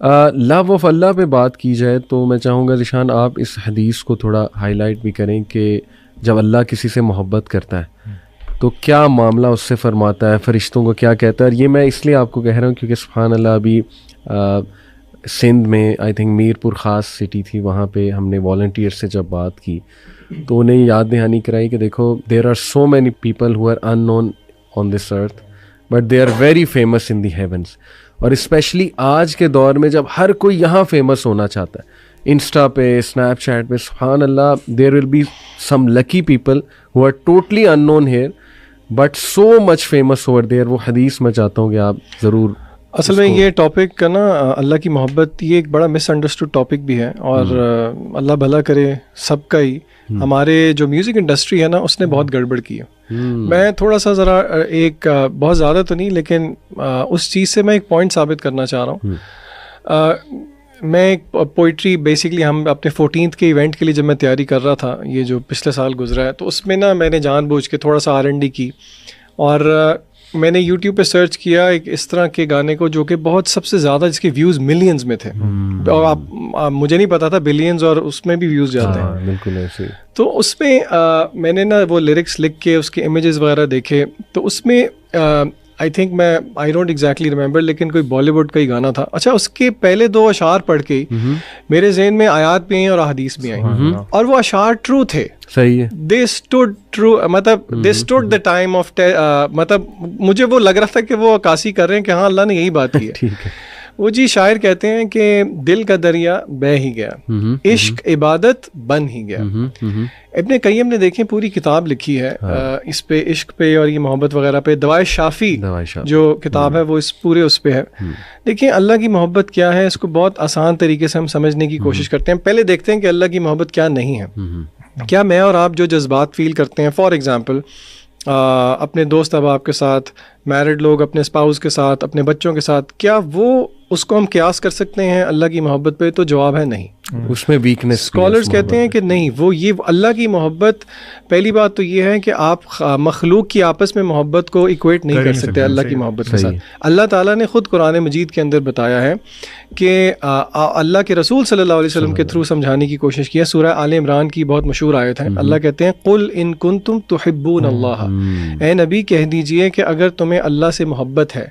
Love of اللہ پہ بات کی جائے تو میں چاہوں گا ذیشان آپ اس حدیث کو تھوڑا ہائی لائٹ بھی کریں کہ جب اللہ کسی سے محبت کرتا ہے تو کیا معاملہ اس سے فرماتا ہے, فرشتوں کو کیا کہتا ہے. اور یہ میں اس لیے آپ کو کہہ رہا ہوں کیونکہ سبحان اللہ ابھی سندھ میں آئی تھنک میر پور خاص سٹی تھی, وہاں پہ ہم نے والنٹیئر سے جب بات کی تو انہیں یاد دہانی کرائی کہ دیکھو there are so many people who are unknown on this earth but they are very famous in the heavens. اور اسپیشلی آج کے دور میں جب ہر کوئی یہاں فیمس ہونا چاہتا ہے, انسٹا پہ, اسنیپ چیٹ پہ, سبحان اللہ there will be some lucky people who are totally unknown here but so much famous over there. وہ حدیث میں چاہتا ہوں کہ آپ ضرور. اصل میں یہ ٹاپک کا نا اللہ کی محبت یہ ایک بڑا مس انڈرسٹوڈ ٹاپک بھی ہے, اور اللہ بھلا کرے سب کا ہی. ہمارے جو میوزک انڈسٹری ہے نا اس نے بہت گڑبڑ کی ہے. میں تھوڑا سا ذرا ایک بہت زیادہ تو نہیں لیکن اس چیز سے میں ایک پوائنٹ ثابت کرنا چاہ رہا ہوں. میں ایک پوئٹری بیسکلی ہم اپنے 14th کے ایونٹ کے لیے جب میں تیاری کر رہا تھا, یہ جو پچھلے سال گزرا ہے, تو اس میں نا میں نے جان بوجھ کے تھوڑا سا R&D کی, اور میں نے یوٹیوب پہ سرچ کیا ایک اس طرح کے گانے کو جو کہ بہت سب سے زیادہ جس کے ویوز ملینز میں تھے, اور آپ مجھے نہیں پتا تھا بلینز اور اس میں بھی ویوز جاتے ہیں. بالکل ایسے. تو اس میں نے نا وہ لیرکس لکھ کے اس کے امیجز وغیرہ دیکھے, تو اس میں آئی تھنک میں آئی ڈونٹ ایگزیکٹلی ریمبر لیکن کوئی بالی ووڈ کا ہی گانا تھا. اچھا, اس کے پہلے 2 اشعار پڑھ کے میرے ذہن میں آیات بھی آئیں اور احادیث بھی آئیں, اور وہ اشعار ٹرو تھے. صحیح ہے. دے اسٹوڈ ٹرو, مطلب دے اسٹوڈ دا ٹائم آف, مطلب مجھے وہ لگ رہا تھا کہ وہ عکاسی کر رہے ہیں کہ ہاں اللہ نے یہی بات کی ہے. ٹھیک ہے. وہ جی شاعر کہتے ہیں کہ دل کا دریا بہہ ہی گیا, عشق عبادت بن ہی گیا. ابن قیم نے دیکھیں پوری کتاب لکھی ہے اس پہ, عشق پہ اور یہ محبت وغیرہ پہ. دوائے شافی جو کتاب ہے وہ اس پورے اس پہ ہے. دیکھیں اللہ کی محبت کیا ہے, اس کو بہت آسان طریقے سے ہم سمجھنے کی کوشش کرتے ہیں. پہلے دیکھتے ہیں کہ اللہ کی محبت کیا نہیں ہے. کیا میں اور آپ جو جذبات فیل کرتے ہیں, فار ایگزامپل اپنے دوست احباب کے ساتھ, میرڈ لوگ اپنے اسپاؤس کے ساتھ, اپنے بچوں کے ساتھ, کیا وہ اس کو ہم قیاس کر سکتے ہیں اللہ کی محبت پہ؟ تو جواب ہے نہیں. اس میں ویکنس. اسکالرز کہتے ہیں کہ نہیں, وہ یہ اللہ کی محبت, پہلی بات تو یہ ہے کہ آپ مخلوق کی آپس میں محبت کو ایکویٹ نہیں کر سکتے اللہ کی محبت کے ساتھ. اللہ تعالیٰ نے خود قرآن مجید کے اندر بتایا ہے کہ اللہ کے رسول صلی اللہ علیہ وسلم کے تھرو سمجھانے کی کوشش کی ہے. سورہ آل عمران کی بہت مشہور آیت ہے. اللہ کہتے ہیں قل ان کنتم تحبون اللہ, اے نبی کہہ دیجئے کہ اگر تمہیں اللہ سے محبت ہے,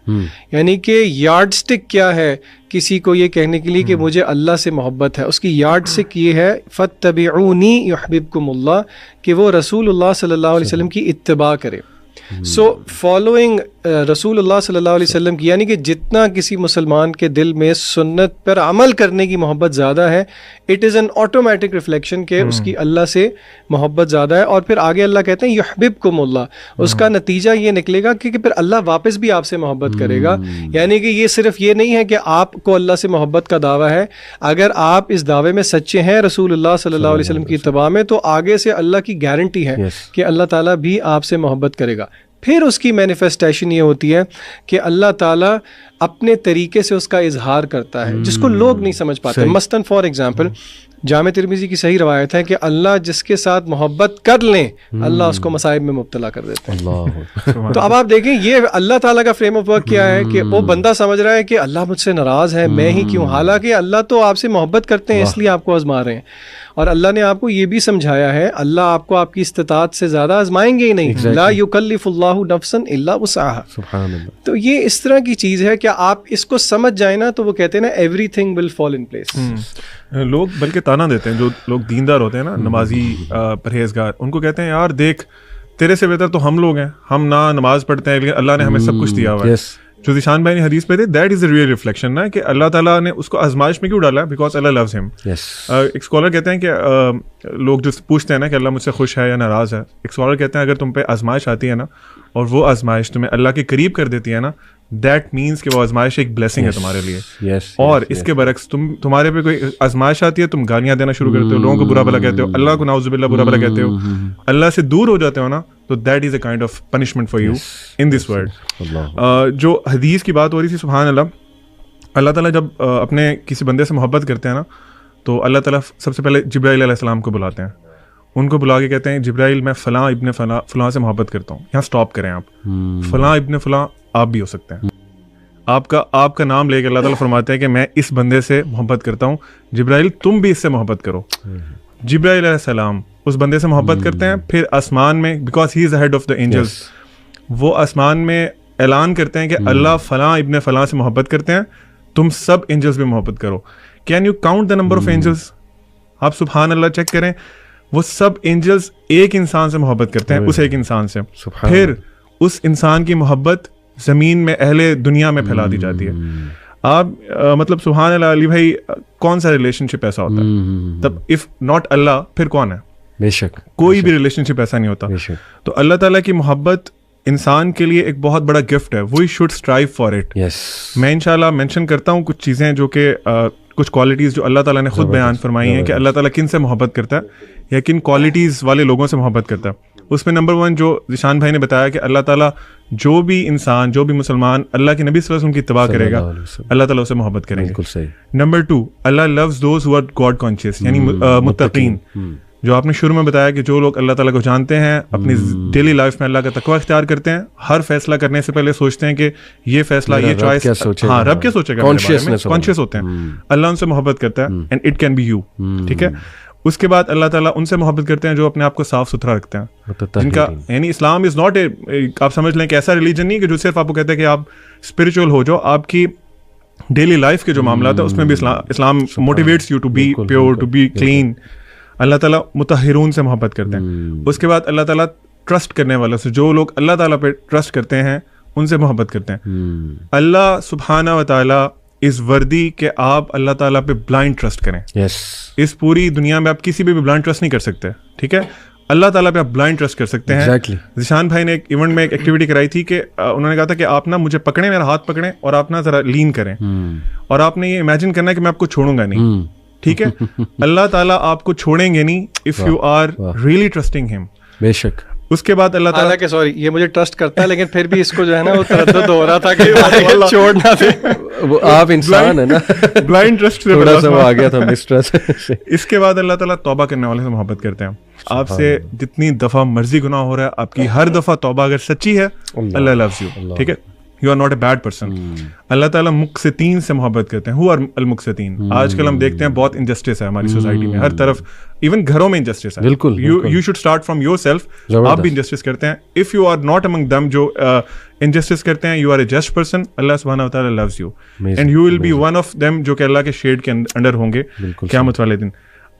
یعنی کہ یارڈ سٹک کیا ہے کسی کو یہ کہنے کے لیے کہ مجھے اللہ سے محبت ہے, اس کی یارڈ سٹک یہ ہے فاتبعونی یحببکم اللہ, کہ وہ رسول اللہ صلی اللہ علیہ وسلم کی اتباع کرے. سو فالوئنگ رسول اللہ صلی اللہ علیہ وسلم کی, یعنی کہ جتنا کسی مسلمان کے دل میں سنت پر عمل کرنے کی محبت زیادہ ہے, it is an automatic reflection کہ اس کی اللہ سے محبت زیادہ ہے. اور پھر آگے اللہ کہتے ہیں یحببکم اللہ, اس کا نتیجہ یہ نکلے گا کہ پھر اللہ واپس بھی آپ سے محبت کرے گا. یعنی کہ یہ صرف یہ نہیں ہے کہ آپ کو اللہ سے محبت کا دعویٰ ہے, اگر آپ اس دعوے میں سچے ہیں رسول اللہ صلی اللہ علیہ وسلم کی اتباع میں, تو آگے سے اللہ کی گارنٹی ہے کہ اللہ تعالیٰ بھی آپ سے محبت کرے گا. پھر اس کی مینیفیسٹیشن یہ ہوتی ہے کہ اللہ تعالیٰ اپنے طریقے سے اس کا اظہار کرتا ہے جس کو لوگ نہیں سمجھ پاتے. مثلاً فار ایگزامپل جامع ترمذی کی صحیح روایت ہے کہ اللہ جس کے ساتھ محبت کر لیں اللہ اس کو مصائب میں مبتلا کر دیتے ہیں. تو اب آپ دیکھیں یہ اللہ تعالیٰ کا فریم آف ورک کیا ہے کہ وہ بندہ سمجھ رہا ہے کہ اللہ مجھ سے ناراض ہے, میں ہی کیوں, حالانکہ اللہ تو آپ سے محبت کرتے ہیں اس لیے آپ کو آزما رہے ہیں. اور اللہ نے آپ کو یہ بھی سمجھایا ہے اللہ آپ کو آپ کی استطاعت سے زیادہ آزمائیں گے ہی نہیں. لا یکلف اللہ نفسا الا وسعها. تو یہ اس طرح کی چیز ہے کہ آپ اس کو سمجھ جائیں نا, تو وہ کہتے ہیں نا every thing will fall in place. لوگ بلکہ تانا دیتے ہیں, جو لوگ دیندار ہوتے ہیں نا, نمازی پرہیزگار, ان کو کہتے ہیں یار دیکھ تیرے سے بہتر تو ہم لوگ ہیں, ہم نہ نماز پڑھتے ہیں لیکن اللہ نے ہمیں سب کچھ دیا ہوا ہے. جو ذیشان بھائی نے حدیث پہ تھے, that is a real reflection نا, کہ اللہ تعالیٰ نے اس کو آزمائش میں کیوں ڈالا ہے, بیکاز اللہ لوز ہم. ایک اسکالر کہتے ہیں کہ لوگ جو پوچھتے ہیں نا کہ اللہ مجھ سے خوش ہے یا ناراض ہے, ایک اسکالر کہتے ہیں اگر تم پہ آزمائش آتی ہے نا اور وہ آزمائش تمہیں اللہ کے قریب کر دیتی ہے نا, دیٹ مینس کہ وہ آزمائش ایک بلیسنگ ہے تمہارے لیے. اور اس کے برعکس تمہارے پہ کوئی آزمائش آتی ہے, تم گالیاں دینا شروع کرتے ہو, لوگوں کو برا بھلا کہتے ہو, اللہ کو نعوذ باللہ برا بھلا کہتے ہو, اللہ سے دور ہو جاتے ہو نا, تو that is a kind of punishment for you in this world. جو حدیث کی بات ہو رہی تھی, سبحان اللہ, اللہ تعالیٰ جب اپنے کسی بندے سے محبت کرتے ہیں نا, تو اللہ تعالیٰ سب سے پہلے جبرائیل علیہ السلام کو بلاتے ہیں. ان کو بلا کے کہتے ہیں جبرائیل میں فلاں ابن فلاں سے محبت کرتا ہوں, یہاں اسٹاپ کریں آپ, فلاں ابن فلاں آپ بھی ہو سکتے ہیں. آپ کا نام لے کے اللہ تعالیٰ فرماتے ہیں کہ میں اس بندے سے محبت کرتا ہوں. جبرائیل تم بھی اس سے محبت کرو. جبرائیل علیہ السلام اس بندے سے محبت کرتے ہیں. پھر آسمان میں, because he is the head of the angels, وہ آسمان میں اعلان کرتے ہیں کہ اللہ فلاں ابن فلاں سے محبت کرتے ہیں, تم سب اینجلس بھی محبت کرو. Can you count the number of angels? آپ سبحان اللہ چیک کریں, وہ سب اینجلس ایک انسان سے محبت کرتے ہیں, اس ایک انسان سے. پھر اس انسان کی محبت زمین میں اہل دنیا میں پھیلا دی جاتی ہے. آپ مطلب سبحان اللہ علی بھائی, کون سا ریلیشن شپ ایسا ہوتا ہے؟ تب اف ناٹ اللہ پھر کون ہے؟ بے شک کوئی بھی ریلیشن شپ ایسا نہیں ہوتا. تو اللہ تعالیٰ کی محبت انسان کے لیے ایک بہت بڑا گفٹ ہے. We should strive for it. میں انشاءاللہ مینشن کرتا ہوں کچھ چیزیں جو کہ کچھ کوالٹیز جو اللہ تعالیٰ نے خود بیان فرمائی ہیں کہ اللہ تعالیٰ کن سے محبت کرتا ہے یا کن کوالٹیز والے لوگوں سے محبت کرتا ہے. اس میں نمبر 1 جو ذیشان بھائی نے بتایا کہ اللہ تعالیٰ جو بھی انسان, جو بھی مسلمان اللہ کے نبی صلی اللہ علیہ وسلم کی اتباع کرے گا, اللہ تعالیٰ اسے محبت کریں گے. نمبر 2, اللہ loves those who are God conscious, یعنی متقین. جو آپ نے شروع میں بتایا کہ جو لوگ اللہ تعالیٰ کو جانتے ہیں, اپنی ڈیلی لائف میں اللہ کا تقویٰ اختیار کرتے ہیں, ہر فیصلہ کرنے سے پہلے سوچتے ہیں کہ یہ فیصلہ, یہ چوائس, ہاں رب کیا سوچے گا, کانشیس ہوتے ہیں. اللہ ان سے محبت کرتا ہے, and it can be you. ٹھیک ہے. اس کے بعد اللہ تعالیٰ ان سے محبت کرتے ہیں جو اپنے آپ کو صاف ستھرا رکھتے ہیں, جن کا یعنی اسلام از ناٹ اے, آپ سمجھ لیں کہ ایسا ریلیجن نہیں کہ جو صرف آپ کو کہتے ہیں کہ آپ اسپرچل ہو جاؤ, آپ کی ڈیلی لائف کے جو معاملات ہیں اس میں بھی اسلام motivates you to be pure, to be clean. اللہ تعالیٰ مطہرون سے محبت کرتے ہیں. اس کے بعد اللہ تعالیٰ ٹرسٹ کرنے والوں سے, جو لوگ اللہ تعالیٰ پہ ٹرسٹ کرتے ہیں ان سے محبت کرتے ہیں. اللہ سبحانہ و تعالیٰ از وردی کہ آپ اللہ تعالیٰ پہ بلائنڈ ٹرسٹ کریں. اس پوری دنیا میں آپ کسی پہ بھی بلائنڈ ٹرسٹ نہیں کر سکتے. ٹھیک ہے. اللہ تعالیٰ پہ آپ بلائنڈ ٹرسٹ کر سکتے ہیں. ذیشان بھائی نے ایک ایونٹ میں ایک ایکٹیویٹی کرائی تھی کہ انہوں نے کہا تھا کہ آپ نا مجھے پکڑیں, میرا ہاتھ پکڑیں اور آپ نا ذرا لین کریں, اور آپ نے یہ امیجن کرنا ہے کہ میں آپ کو چھوڑوں گا نہیں. ٹھیک ہے. اللہ تعالیٰ آپ کو چھوڑیں گے نہیں if you are really trusting him. بے شک. اس کے بعد اللہ تعالیٰ کہ سوری یہ مجھے ٹرسٹ کرتا ہے, لیکن پھر بھی اس کو جو ہے نا وہ تردد ہو رہا تھا کہ چھوڑنا دے. وہ آپ انسان ہے نا, بلائنڈ ٹرسٹ سے تھوڑا سا وہ آ گیا تھا مسٹرسٹ. اس کے بعد اللہ تعالیٰ توبہ کرنے والے سے محبت کرتے ہیں. آپ سے جتنی دفعہ مرضی گناہ ہو رہا ہے, آپ کی ہر دفعہ توبہ اگر سچی ہے, اللہ لوز یو. ٹھیک ہے. You are not a bad person. اللہ تعالیٰ مقسطین سے محبت کرتے ہیں. ہو آر المقسطین. آج کل ہم دیکھتے ہیں بہت انجسٹس ہے ہماری سوسائٹی میں, ہر طرف, ایون گھروں میں انجسٹس ہے. بالکل. You should start from yourself. آپ بھی انجسٹس کرتے ہیں. If you are not among them جو انجسٹس کرتے ہیں, you are a just person. اللہ سبحانہ و تعالیٰ loves you, and you will be one of them جو کہ اللہ کے شیڈ کے انڈر ہوں گے قیامت والے دن.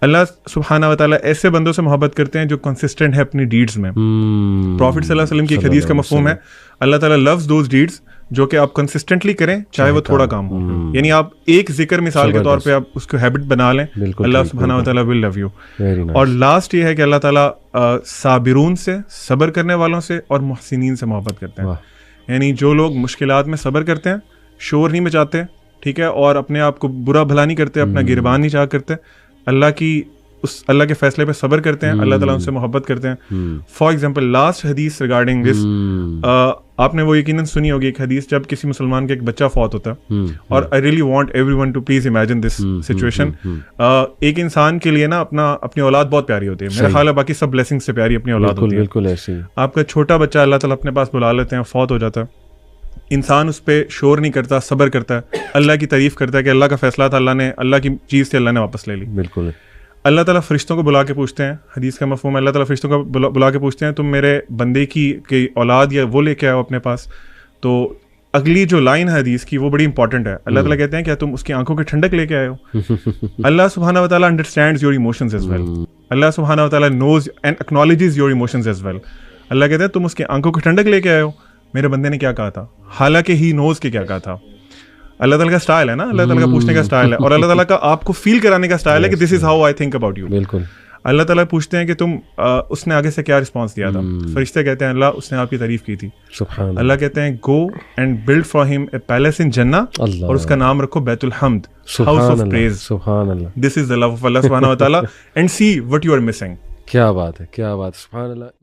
اللہ سبحانہ و تعالیٰ ایسے بندوں سے محبت کرتے ہیں جو کنسسٹنٹ ہے اپنی ڈیڈز میں. پروفٹ صلی اللہ علیہ وسلم کی ایک حدیث کا مفہوم ہے, اللہ تعالیٰ لوز دوز ڈیڈز جو کہ آپ کنسسٹنٹلی کریں چاہے وہ تھوڑا کام ہو. یعنی آپ ایک ذکر مثال کے طور پہ آپ اس کو ہیبٹ بنا لیں, اللہ سبحانہ و تعالیٰ ول لو یو. اور لاسٹ یہ ہے کہ اللہ تعالیٰ صابرون سے, صبر کرنے والوں سے, اور محسنین سے محبت کرتے ہیں. یعنی جو لوگ مشکلات میں صبر کرتے ہیں, شور نہیں مچاتے, ٹھیک ہے, اور اپنے آپ کو برا بھلا نہیں کرتے, اپنا گربان نہیں چاہ کرتے, اللہ کے فیصلے پہ صبر کرتے ہیں, اللہ تعالیٰ ان سے محبت کرتے ہیں. فار ایگزامپل لاسٹ حدیث ریگارڈنگ دس, آپ نے وہ یقیناً سنی ہوگی ایک حدیث, جب کسی مسلمان کا ایک بچہ فوت ہوتا ہے, اور I really want everyone to please imagine this situation. ایک انسان کے لیے نا اپنی اولاد بہت پیاری ہوتی ہے, میرا خیال ہے باقی سب بلیسنگ سے پیاری اپنی اولاد ہوتی ہے. بالکل ایسے. آپ کا چھوٹا بچہ اللہ تعالیٰ اپنے پاس بلا لیتے ہیں, فوت ہو جاتا ہے, انسان اس پہ شور نہیں کرتا, صبر کرتا ہے, اللہ کی تعریف کرتا ہے کہ اللہ کا فیصلہ تھا, اللہ نے اللہ کی چیز سے اللہ نے واپس لے لی. بالکل. اللہ تعالیٰ فرشتوں کو بلا کے پوچھتے ہیں, حدیث کا مفہوم ہے, اللہ تعالیٰ فرشتوں کو بلا کے پوچھتے ہیں تم میرے بندے کی اولاد یا وہ لے کے آؤ اپنے پاس. تو اگلی جو لائن ہے حدیث کی وہ بڑی امپورٹنٹ ہے. اللہ تعالیٰ کہتے ہیں کیا تم اس کی آنکھوں کی ٹھنڈک لے کے آئے ہو؟ اللہ سبحانہ و تعالیٰ understands your emotions as well. اللہ سبحانہ و تعالیٰ knows and acknowledges your emotions as well. اللہ کہتے ہیں تم اس کی آنکھوں کی ٹھنڈک لے کے آئے ہو, میرے بندے نے کیا کہا تھا, حالانکہ ہی نوز کے کیا کہا تھا. اللہ تعالیٰ کا اسٹائل ہے نا, اللہ تعالیٰ کا پوچھنے کا اسٹائل ہے, اور اللہ تعالیٰ کا آپ کو فیل کرانے کا اسٹائل ہے کہ this is how I think about you. بالکل. اللہ تعالیٰ پوچھتے ہیں کہ تم اس نے آگے سے کیا رسپانس دیا تھا. فرشتے کہتے ہیں اللہ اس نے آپ کی تعریف کی تھی. اللہ کہتے ہیں گو اینڈ بلڈ فار ہم اے پیلیس ان جنہ, اور اس کا نام رکھو بیت الحمد, ہاؤس آف پریز. سبحان اللہ. دس از دی لو آف اللہ سبحانہ و تعالیٰ, and see what you are missing. کیا بات ہے, کیا بات, سبحان اللہ.